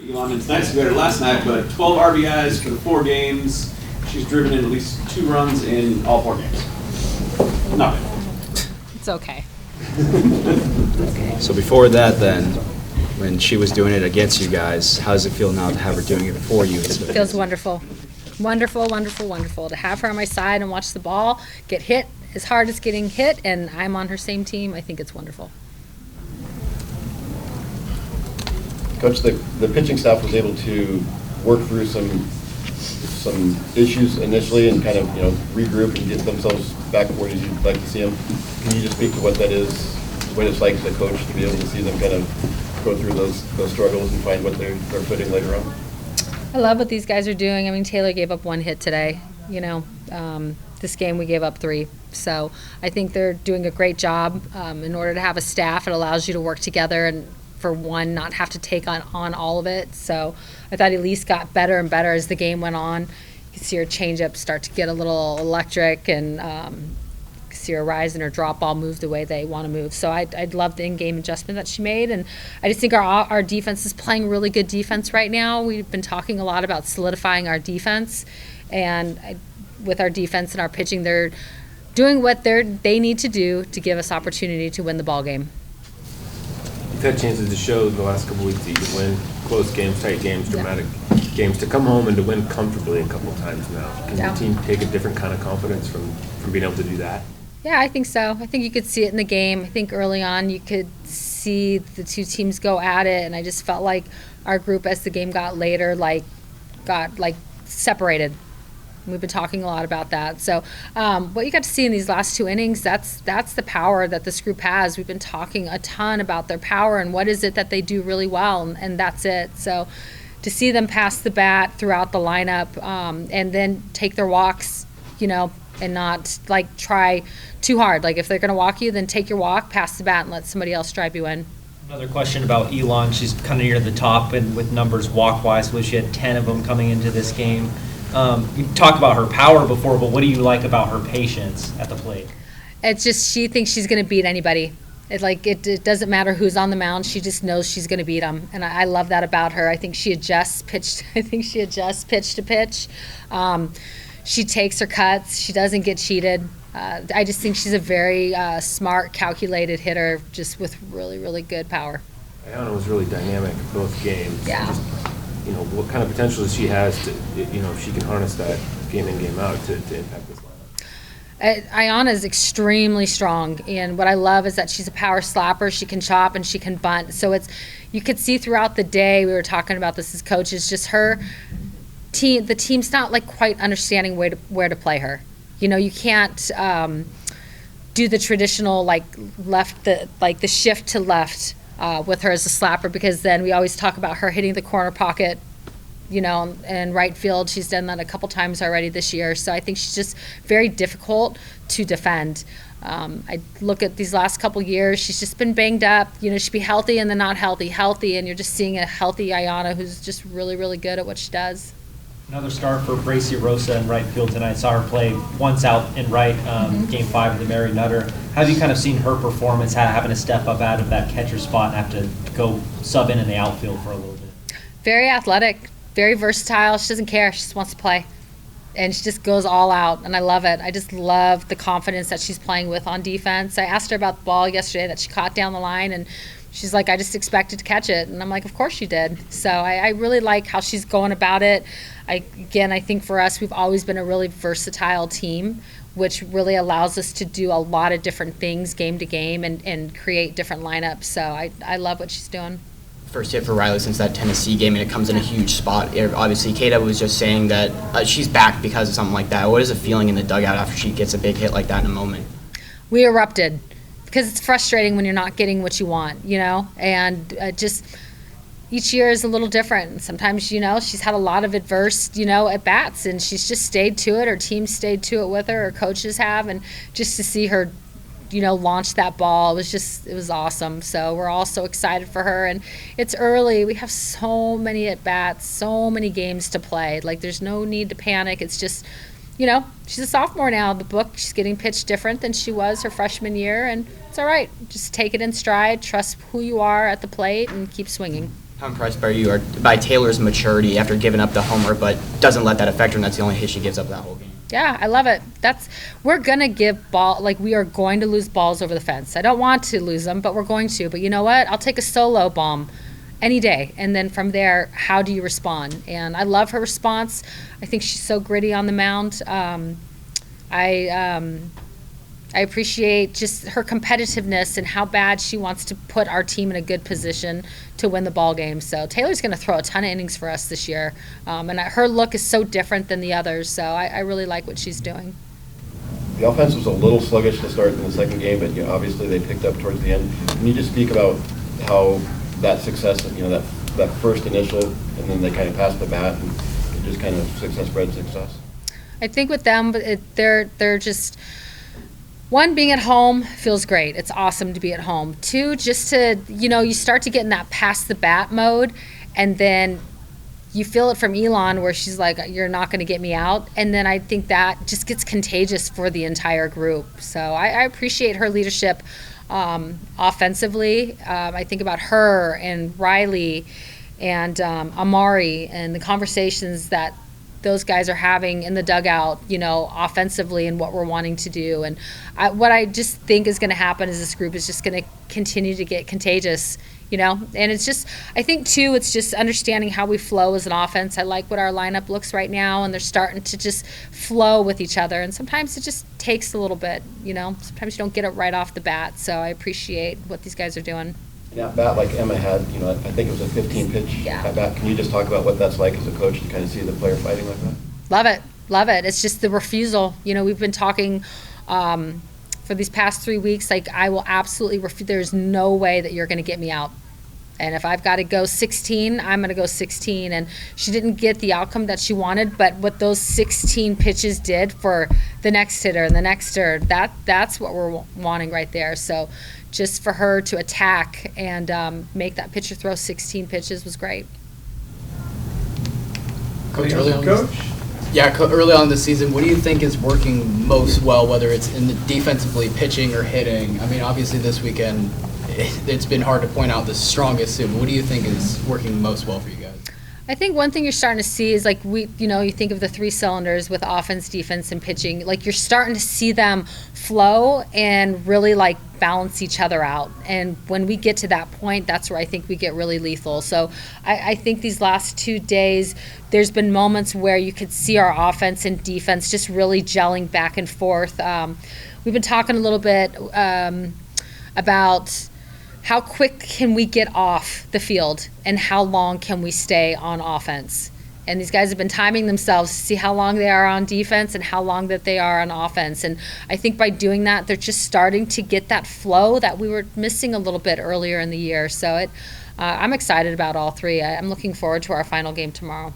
Elon, it's nice to be better last night, but 12 RBIs for the 4 games. She's driven in at least 2 runs in all 4 games. Not bad. It's okay. So before that then, when she was doing it against you guys, how does it feel now to have her doing it for you? It feels wonderful. Wonderful, wonderful, wonderful. To have her on my side and watch the ball get hit as hard as getting hit, and I'm on her same team, I think it's wonderful. Coach, the pitching staff was able to work through some issues initially and kind of, regroup and get themselves back where you'd like to see them. Can you just speak to what that is, what it's like as a coach to be able to see them kind of go through those struggles and find what they're footing later on? I love what these guys are doing. I mean, Taylor gave up 1 hit today. This game we gave up 3. So I think they're doing a great job. In order to have a staff, it allows you to work together and for one, not have to take on all of it. So I thought Elise got better and better as the game went on. You could see her changeup start to get a little electric, and see her rise and her drop ball move the way they want to move. So I love the in-game adjustment that she made, and I just think our defense is playing really good defense right now. We've been talking a lot about solidifying our defense, and with our defense and our pitching, they're doing what they need to do to give us opportunity to win the ball game. You've had chances to show the last couple weeks that you can win close games, tight games, dramatic games, to come home and to win comfortably a couple of times now. Can your team take a different kind of confidence from being able to do that? Yeah, I think so. I think you could see it in the game. I think early on you could see the 2 teams go at it, and I just felt like our group, as the game got later, got separated. We've been talking a lot about that. So what you got to see in these last 2 innings, that's the power that this group has. We've been talking a ton about their power and what is it that they do really well, and that's it. So to see them pass the bat throughout the lineup, and then take their walks, and not try too hard. If they're going to walk you, then take your walk, pass the bat, and let somebody else drive you in. Another question about Elon. She's kind of near the top and with numbers walk-wise. She had 10 of them coming into this game. You talked about her power before, but what do you like about her patience at the plate? It's just she thinks she's going to beat anybody. It doesn't matter who's on the mound. She just knows she's going to beat them, and I love that about her. I think she adjusts pitch. I think she adjusts pitch to pitch. She takes her cuts. She doesn't get cheated. I just think she's a very smart, calculated hitter, just with really, really good power. Ayana was really dynamic both games. Yeah. Just, what kind of potential she has to, if she can harness that game in, game out to impact this lineup. Ayana is extremely strong, and what I love is that she's a power slapper. She can chop and she can bunt. So you could see throughout the day, we were talking about this as coaches, just her team. The team's not quite understanding where to play her. You can't do the traditional left, the shift to left. With her as a slapper, because then we always talk about her hitting the corner pocket, and right field. She's done that a couple times already this year. So I think she's just very difficult to defend. I look at these last couple years, she's just been banged up. She'd be healthy and then not healthy, and you're just seeing a healthy Ayana who's just really, really good at what she does. Another start for Bracy Rosa in right field tonight. Saw her play once out in right, Game 5 of the Mary Nutter. How have you kind of seen her performance, having to step up out of that catcher spot and have to go sub in the outfield for a little bit? Very athletic, very versatile. She doesn't care. She just wants to play. And she just goes all out, and I love it. I just love the confidence that she's playing with on defense. I asked her about the ball yesterday that she caught down the line, and she's like, I just expected to catch it. And I'm like, of course you did. So I really like how she's going about it. I think for us, we've always been a really versatile team, which really allows us to do a lot of different things game to game and create different lineups. So I love what she's doing. First hit for Riley since that Tennessee game, and it comes in a huge spot. Obviously, Kata was just saying that she's back because of something like that. What is the feeling in the dugout after she gets a big hit like that in a moment? We erupted because it's frustrating when you're not getting what you want, and just each year is a little different. Sometimes, she's had a lot of adverse, at bats, and she's just stayed to it. Her team stayed to it with her, her coaches have, and just to see her, launch that ball, it was awesome. So we're all so excited for her, and it's early. We have so many at bats, so many games to play. There's no need to panic. It's just, she's a sophomore now. The book, she's getting pitched different than she was her freshman year, and it's all right. Just take it in stride, trust who you are at the plate, and keep swinging. How impressed are you by Taylor's maturity after giving up the homer, but doesn't let that affect her, and that's the only hit she gives up that whole game? Yeah, I love it. We're going to give we are going to lose balls over the fence. I don't want to lose them, but we're going to. But you know what? I'll take a solo bomb any day. And then from there, how do you respond? And I love her response. I think she's so gritty on the mound. I appreciate just her competitiveness and how bad she wants to put our team in a good position to win the ball game. So Taylor's going to throw a ton of innings for us this year. And her look is so different than the others. So I really like what she's doing. The offense was a little sluggish to start in the second game, but obviously they picked up towards the end. Can you just speak about how that success, that first initial, and then they kind of passed the bat, and it just kind of success bred success? I think with them, they're just, one, being at home feels great. It's awesome to be at home. Two, just to, you start to get in that pass the bat mode, and then you feel it from Elon where she's like, you're not going to get me out. And then I think that just gets contagious for the entire group. So I appreciate her leadership offensively. I think about her and Riley and Amari and the conversations that those guys are having in the dugout, offensively and what we're wanting to do. And what I just think is going to happen is this group is just going to continue to get contagious, And it's just, I think, too, it's just understanding how we flow as an offense. I like what our lineup looks right now, and they're starting to just flow with each other. And sometimes it just takes a little bit, Sometimes you don't get it right off the bat. So I appreciate what these guys are doing. Yeah, bat like Emma had, I think it was a 15-pitch at bat. Can you just talk about what that's like as a coach to kind of see the player fighting like that? Love it. It's just the refusal. We've been talking for these past 3 weeks, like, I will absolutely there's no way that you're going to get me out. And if I've got to go 16, I'm going to go 16. And she didn't get the outcome that she wanted, but what those 16 pitches did for the next hitter and the next hitter, that's what we're wanting right there. So just for her to attack and make that pitcher throw 16 pitches was great. Coach, early on in the season, what do you think is working most well, whether it's in the defensively, pitching, or hitting? I mean, obviously this weekend, it's been hard to point out the strongest suit, but what do you think is working most well for you guys? I think one thing you're starting to see is, like, you think of the three cylinders with offense, defense, and pitching. Like, you're starting to see them flow and really, like, balance each other out. And when we get to that point, that's where I think we get really lethal. So I think these last 2 days, there's been moments where you could see our offense and defense just really gelling back and forth. We've been talking a little bit about how quick can we get off the field and how long can we stay on offense. And these guys have been timing themselves to see how long they are on defense and how long that they are on offense. And I think by doing that, they're just starting to get that flow that we were missing a little bit earlier in the year. So I'm excited about all three. I'm looking forward to our final game tomorrow.